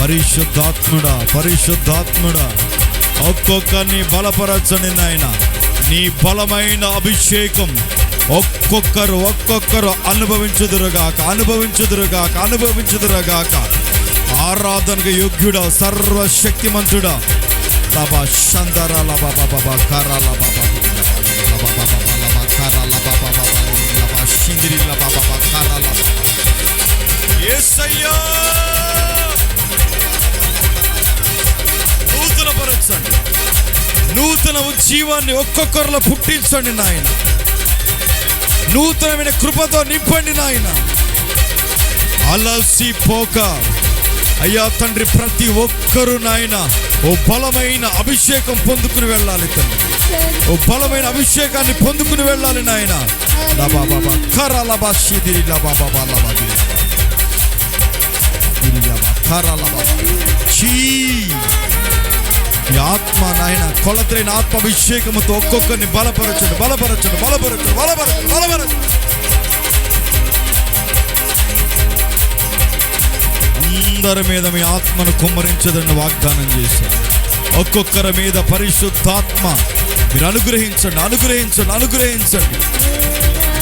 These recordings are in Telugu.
పరిశుద్ధాత్ముడా, పరిశుద్ధాత్ముడా, ఒక్కొక్కరిని బలపరచండి నాయన. నీ బలమైన అభిషేకం ఒక్కొక్కరు అనుభవించుదురుగాక, అనుభవించుదురుగాక, అనుభవించుదురుగాక. ఆరాధనకు యోగ్యుడా, సర్వశక్తిమంతుడా. బాబా శందరాల బాబా బాబా కారాల బాబా కారాల బాబా బాబా సింగిరిల బాబా కారాల యేసయ్యా. నూతనపరచండి, నూతన జీవాన్ని ఒక్కొక్కరిలో పుట్టించండి నాయన. నూతనమైన కృపతో నింపండి నాయన. అలసిపోక అయ్యా తండ్రి, ప్రతి ఒక్కరూ నాయన ఓ బలమైన అభిషేకం పొందుకుని వెళ్ళాలి తండ్రి. ఓ బలమైన అభిషేకాన్ని పొందుకుని వెళ్ళాలి నాయన. ఆత్మ నాయన, కొలతైన ఆత్మ అభిషేకముతో ఒక్కొక్కరిని బలపరచండి, బలపరచండి, బలపరచండి, బలపరచండి, బలపరచండి. అందరి మీద మీ ఆత్మను కుమ్మరించదని వాగ్దానం చేశారు. ఒక్కొక్కరి మీద పరిశుద్ధాత్మ మీరు అనుగ్రహించండి, అనుగ్రహించండి, అనుగ్రహించండి.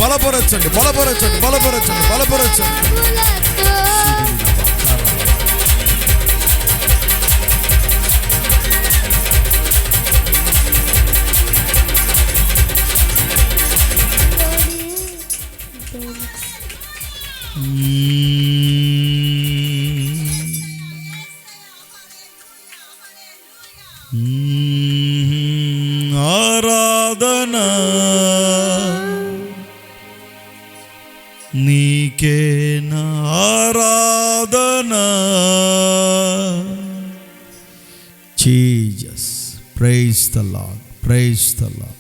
బలపరచండి, బలపరచండి, బలపరచండి, బలపరచండి. ఆరాధన నీకేనా, ఆరాధన. Jesus, praise the lord, praise the lord.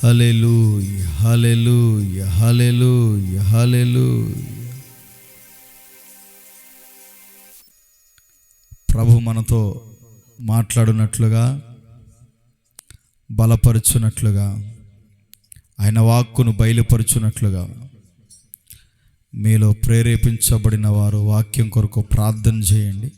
Hallelujah, hallelujah, hallelujah, hallelujah. ప్రభు మనతో మాట్లాడినట్లుగా, బలపరుచున్నట్లుగా, ఆయన వాక్కును బయలుపరుచున్నట్లుగా మీలో ప్రేరేపించబడిన వారు వాక్యం కొరకు ప్రార్థన చేయండి.